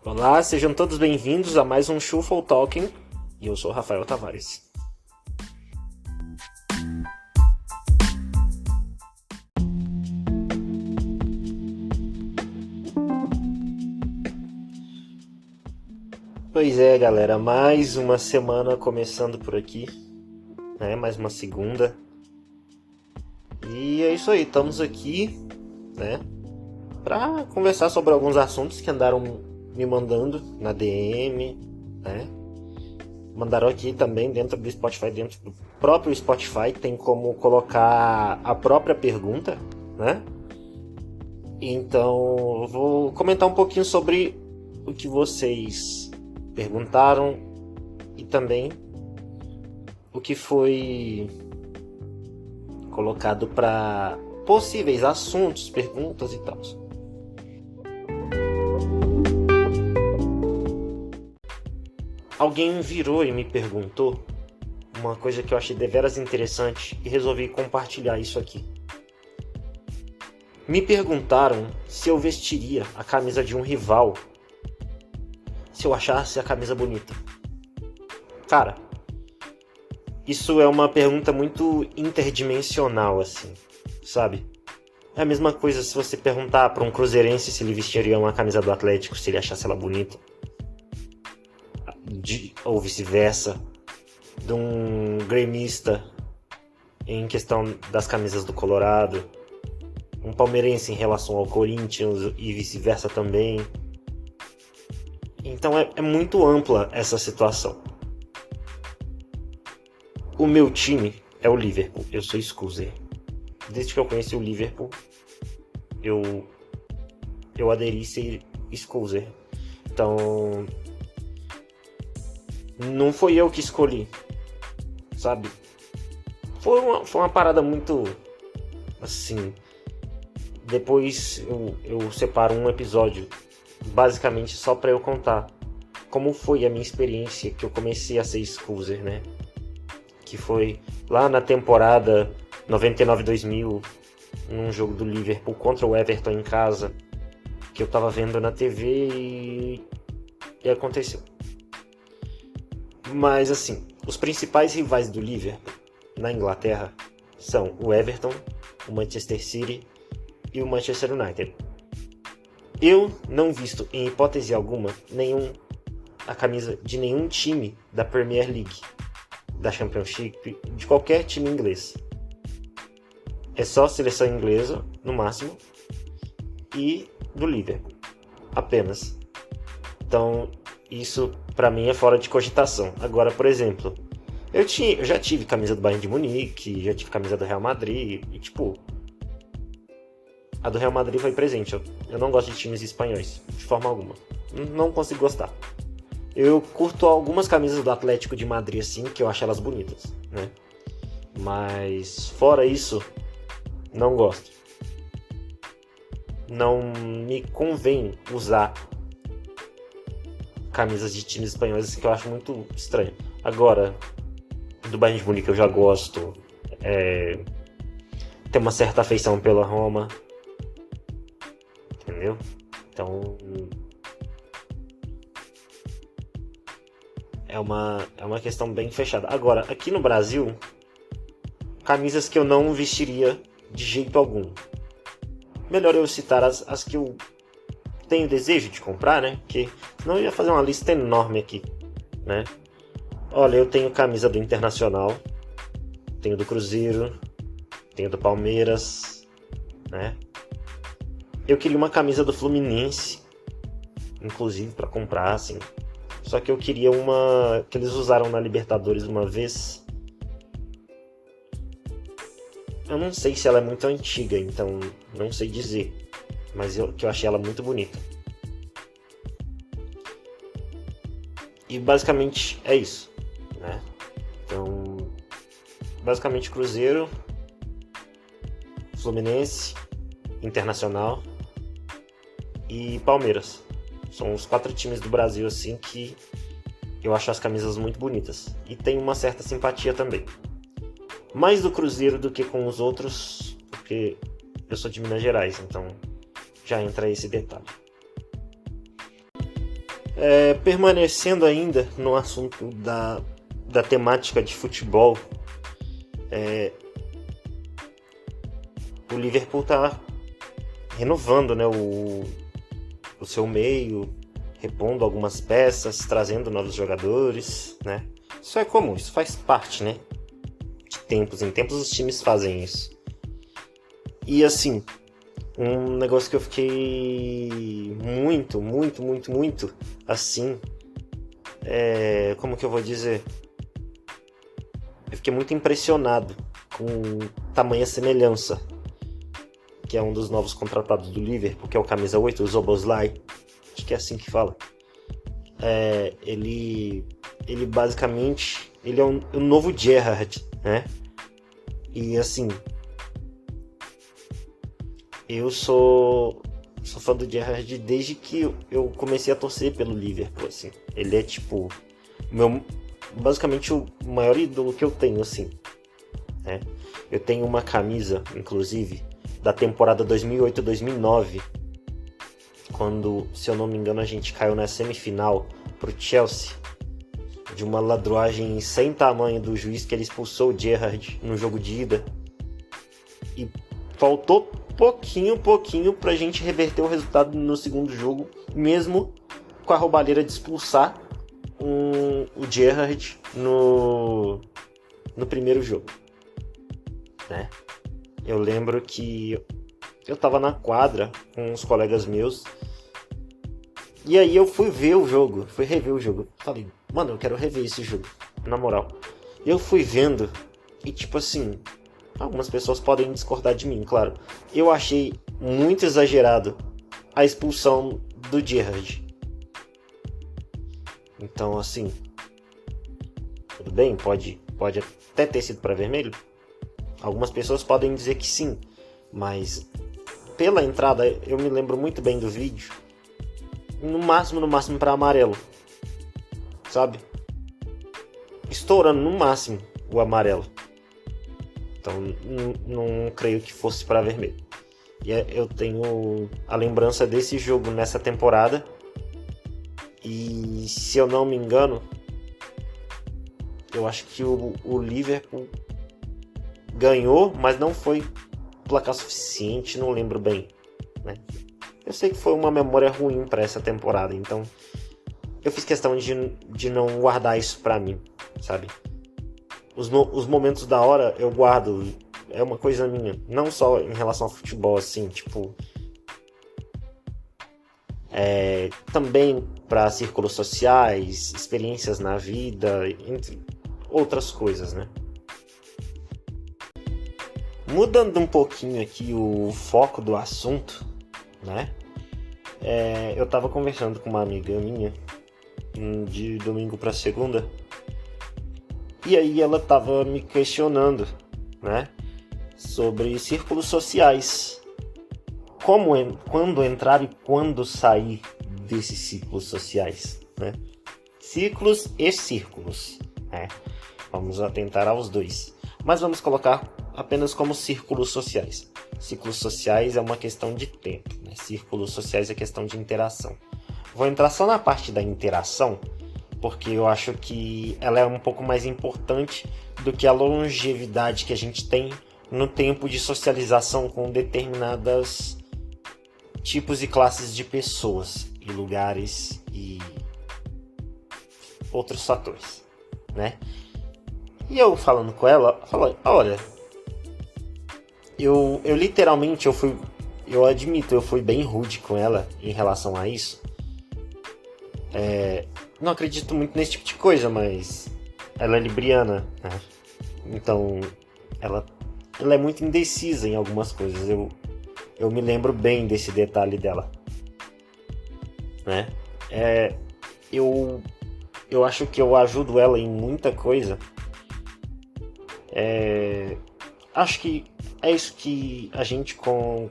Olá, sejam todos bem-vindos a mais um Shuffle Talking e eu sou o Rafael Tavares. Pois é, galera, mais uma semana começando por aqui, né? Mais uma segunda. E é isso aí, estamos aqui, né? Para conversar sobre alguns assuntos que andaram me mandando na DM, né? Mandaram aqui também dentro do Spotify, dentro do próprio Spotify, tem como colocar a própria pergunta, né? Então, eu vou comentar um pouquinho sobre o que vocês perguntaram e também o que foi colocado para possíveis assuntos, perguntas e tal. Alguém virou e me perguntou uma coisa que eu achei deveras interessante e resolvi compartilhar isso aqui. Me perguntaram se eu vestiria a camisa de um rival se eu achasse a camisa bonita. Cara, isso é uma pergunta muito interdimensional, assim, sabe? É a mesma coisa se você perguntar para um cruzeirense se ele vestiria uma camisa do Atlético, se ele achasse ela bonita. Ou vice-versa, de um gremista em questão das camisas do Colorado, um palmeirense em relação ao Corinthians e vice-versa também. Então é muito ampla essa situação. O meu time é o Liverpool, eu sou Scuser. Desde que eu conheci o Liverpool, eu aderi a ser Scuser. Então, não foi eu que escolhi, sabe? Foi uma parada muito, assim... Depois eu separo um episódio, basicamente só para eu contar como foi a minha experiência que eu comecei a ser Scuser, né? Que foi lá na temporada 99-2000, num jogo do Liverpool contra o Everton em casa, que eu tava vendo na TV e aconteceu. Mas assim, os principais rivais do Liverpool na Inglaterra são o Everton, o Manchester City e o Manchester United. Eu não visto em hipótese alguma a camisa de nenhum time da Premier League, da Championship, de qualquer time inglês. É só seleção inglesa, no máximo, e do Liverpool, apenas. Então, isso pra mim é fora de cogitação. Agora, por exemplo, eu já tive camisa do Bayern de Munique, já tive camisa do Real Madrid, e tipo... A do Real Madrid foi presente. Eu não gosto de times espanhóis, de forma alguma. Não consigo gostar. Eu curto algumas camisas do Atlético de Madrid, assim, que eu acho elas bonitas, né? Mas, fora isso, não gosto. Não me convém usar camisas de times espanhóis, assim, que eu acho muito estranho. Agora, do Bayern de Munique eu já gosto. Tem uma certa afeição pela Roma. Entendeu? Então é uma questão bem fechada. Agora, aqui no Brasil, camisas que eu não vestiria de jeito algum. Melhor eu citar as que eu tenho desejo de comprar, né? Porque senão eu ia fazer uma lista enorme aqui, né? Olha, eu tenho camisa do Internacional, tenho do Cruzeiro, tenho do Palmeiras, né? Eu queria uma camisa do Fluminense, inclusive, para comprar, assim. Só que eu queria uma que eles usaram na Libertadores uma vez. Eu não sei se ela é muito antiga, então não sei dizer. Mas que eu achei ela muito bonita. E basicamente é isso, né? Então, basicamente Cruzeiro, Fluminense, Internacional e Palmeiras. São os 4 times do Brasil, assim, que eu acho as camisas muito bonitas. E tenho uma certa simpatia também. Mais do Cruzeiro do que com os outros, porque eu sou de Minas Gerais, então já entra esse detalhe. Permanecendo ainda no assunto da temática de futebol, o Liverpool está renovando, né, o seu meio, repondo algumas peças, trazendo novos jogadores, né? Isso é comum, isso faz parte, né? De tempos em tempos os times fazem isso. E assim, um negócio que eu fiquei muito assim, como que eu vou dizer? Eu fiquei muito impressionado com tamanha semelhança, que é um dos novos contratados do Liverpool, que é o camisa 8, o Szoboszlai, acho que é assim que fala. Ele basicamente ele é um novo Gerrard, né? E assim, eu sou fã do Gerrard desde que eu comecei a torcer pelo Liverpool, assim. Ele é tipo basicamente o maior ídolo que eu tenho, assim, né? Eu tenho uma camisa, inclusive, da temporada 2008-2009, quando, se eu não me engano, a gente caiu na semifinal pro Chelsea, de uma ladruagem sem tamanho do juiz, que ele expulsou o Gerrard no jogo de ida, e faltou pouquinho pra gente reverter o resultado no segundo jogo, mesmo com a roubalheira de expulsar o Gerrard no primeiro jogo, né? Eu lembro que eu tava na quadra com uns colegas meus, e aí eu fui rever o jogo. Falei, mano, eu quero rever esse jogo, na moral. Eu fui vendo, e tipo assim, algumas pessoas podem discordar de mim, claro. Eu achei muito exagerado a expulsão do Gerrard. Então, assim, tudo bem, pode até ter sido para vermelho. Algumas pessoas podem dizer que sim, mas pela entrada eu me lembro muito bem do vídeo. No máximo para amarelo, sabe? Estourando no máximo o amarelo. Então não creio que fosse para vermelho. E eu tenho a lembrança desse jogo nessa temporada. E se eu não me engano, eu acho que o Liverpool ganhou, mas não foi placar suficiente, não lembro bem, né? Eu sei que foi uma memória ruim para essa temporada, então eu fiz questão de não guardar isso para mim, sabe? Os momentos da hora eu guardo, é uma coisa minha, não só em relação ao futebol, assim, tipo, também para círculos sociais, experiências na vida, entre outras coisas, né? Mudando um pouquinho aqui o foco do assunto, né? Eu tava conversando com uma amiga minha de domingo para segunda, e aí ela tava me questionando, né, sobre círculos sociais, quando entrar e quando sair desses círculos sociais, né? Ciclos e círculos, né? Vamos atentar aos dois, mas vamos colocar apenas como círculos sociais. Círculos sociais é uma questão de tempo, né? Círculos sociais é questão de interação. Vou entrar só na parte da interação, porque eu acho que ela é um pouco mais importante do que a longevidade que a gente tem no tempo de socialização com determinadas tipos e classes de pessoas e lugares e outros fatores, né? E eu falando com ela, falei, olha, eu literalmente, eu admito, eu fui bem rude com ela em relação a isso. Não acredito muito nesse tipo de coisa, mas ela é libriana, né? Então ela é muito indecisa em algumas coisas. Eu me lembro bem desse detalhe dela, né? Eu acho que eu ajudo ela em muita coisa. Acho que é isso que a gente, como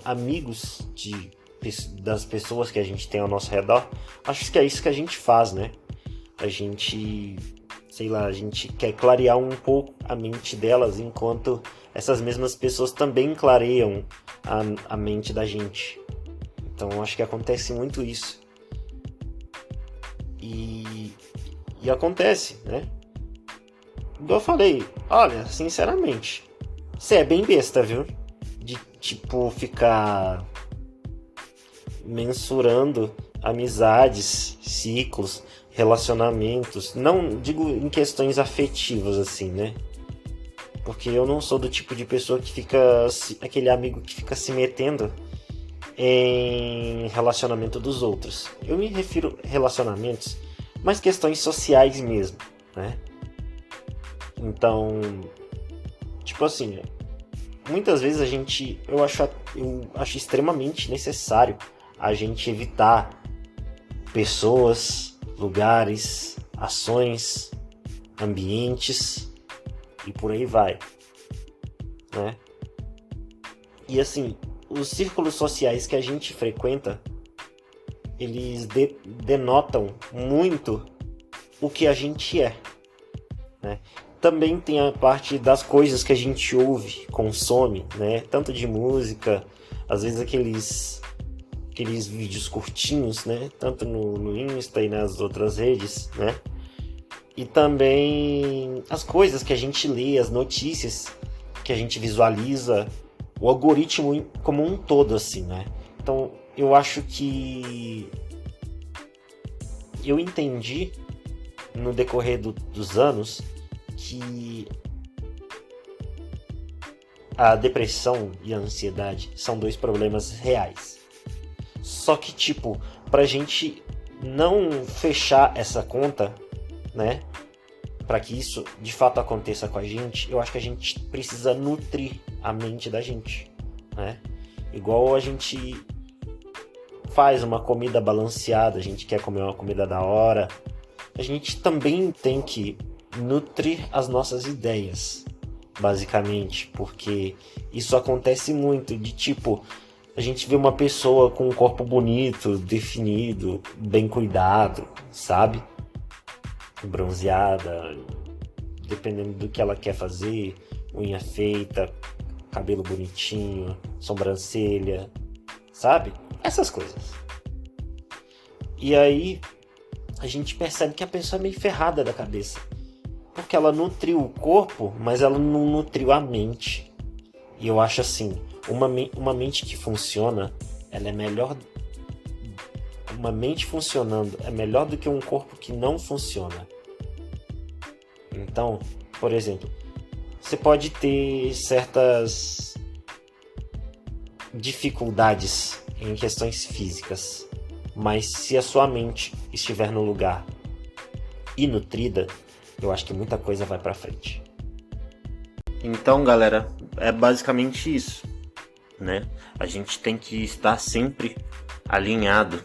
amigos das pessoas que a gente tem ao nosso redor, acho que é isso que a gente faz, né? A gente, sei lá, a gente quer clarear um pouco a mente delas, enquanto essas mesmas pessoas também clareiam a mente da gente. Então acho que acontece muito isso. E, e acontece, né? Igual eu falei, olha, sinceramente, você é bem besta, viu? De, tipo, ficar mensurando amizades, ciclos, relacionamentos. Não digo em questões afetivas, assim, né? Porque eu não sou do tipo de pessoa que fica... aquele amigo que fica se metendo em relacionamento dos outros. Eu me refiro a relacionamentos, mas questões sociais mesmo, né? Então, tipo assim, muitas vezes eu acho extremamente necessário a gente evitar pessoas, lugares, ações, ambientes e por aí vai, né? E assim, os círculos sociais que a gente frequenta, eles denotam muito o que a gente é, né? Também tem a parte das coisas que a gente ouve, consome, né? Tanto de música, às vezes aqueles vídeos curtinhos, né? Tanto no Insta e nas outras redes, né? E também as coisas que a gente lê, as notícias que a gente visualiza, o algoritmo como um todo, assim, né? Então, eu acho que eu entendi no decorrer dos anos que a depressão e a ansiedade são dois problemas reais. Só que, tipo, pra gente não fechar essa conta, né? Pra que isso de fato aconteça com a gente, eu acho que a gente precisa nutrir a mente da gente, né? Igual a gente faz uma comida balanceada, a gente quer comer uma comida da hora, a gente também tem que nutrir as nossas ideias, basicamente, porque isso acontece muito, de tipo, a gente vê uma pessoa com um corpo bonito, definido, bem cuidado, sabe? Bronzeada, dependendo do que ela quer fazer, unha feita, cabelo bonitinho, sobrancelha, sabe? Essas coisas. E aí a gente percebe que a pessoa é meio ferrada da cabeça, porque ela nutriu o corpo, mas ela não nutriu a mente. E eu acho assim, uma mente que funciona, ela é melhor. Uma mente funcionando é melhor do que um corpo que não funciona. Então, por exemplo, você pode ter certas dificuldades em questões físicas, mas se a sua mente estiver no lugar e nutrida, eu acho que muita coisa vai pra frente. Então, galera, é basicamente isso, né? A gente tem que estar sempre alinhado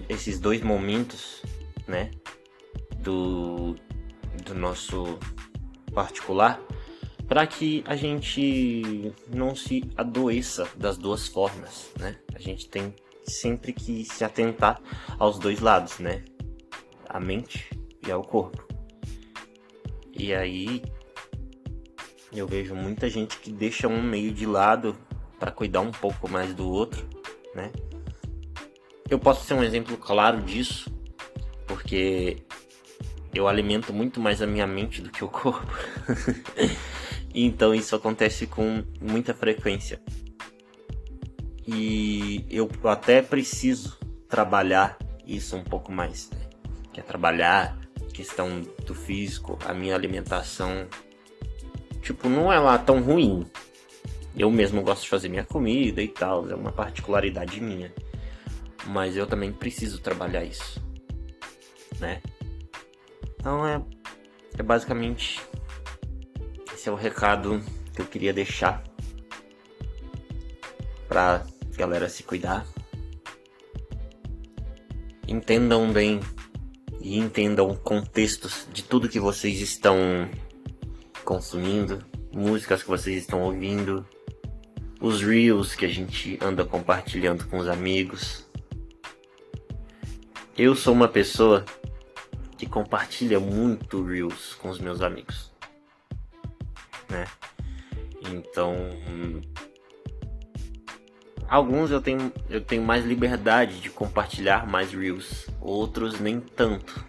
esses dois momentos, né, do nosso particular, para que a gente não se adoeça das duas formas, né? A gente tem sempre que se atentar aos dois lados, né? A mente e ao corpo. E aí eu vejo muita gente que deixa um meio de lado para cuidar um pouco mais do outro, né? Eu posso ser um exemplo claro disso, porque eu alimento muito mais a minha mente do que o corpo. Então isso acontece com muita frequência. E eu até preciso trabalhar isso um pouco mais, né? Que é trabalhar a questão do físico, a minha alimentação. Tipo, não é lá tão ruim. Eu mesmo gosto de fazer minha comida e tal, é uma particularidade minha. Mas eu também preciso trabalhar isso, né? Então é basicamente esse é o recado que eu queria deixar pra galera se cuidar. Entendam bem e entendam contextos de tudo que vocês estão consumindo, músicas que vocês estão ouvindo, os reels que a gente anda compartilhando com os amigos. Eu sou uma pessoa que compartilha muito reels com os meus amigos, né? Então, Alguns eu tenho mais liberdade de compartilhar mais reels, outros nem tanto,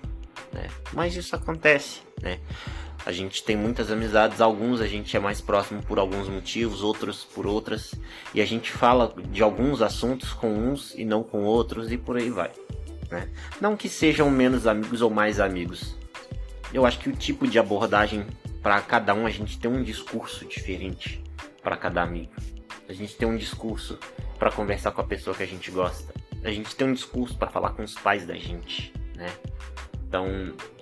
né? Mas isso acontece, né? A gente tem muitas amizades, alguns a gente é mais próximo por alguns motivos, outros por outras, e a gente fala de alguns assuntos com uns e não com outros, e por aí vai, né? Não que sejam menos amigos ou mais amigos. Eu acho que o tipo de abordagem para cada um, a gente tem um discurso diferente para cada amigo. A gente tem um discurso para conversar com a pessoa que a gente gosta. A gente tem um discurso para falar com os pais da gente, né? Então,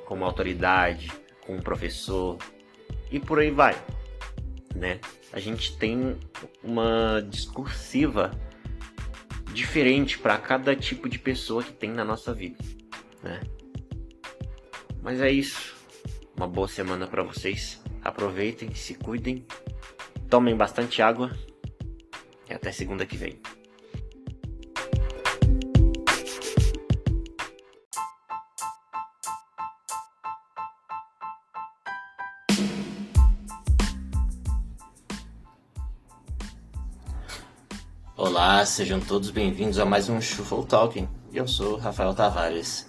como autoridade, com um professor e por aí vai, né? A gente tem uma discursiva diferente para cada tipo de pessoa que tem na nossa vida, né? Mas é isso. Uma boa semana para vocês. Aproveitem, se cuidem, tomem bastante água e até segunda que vem. Olá, sejam todos bem-vindos a mais um Shuffle Talking. Eu sou Rafael Tavares.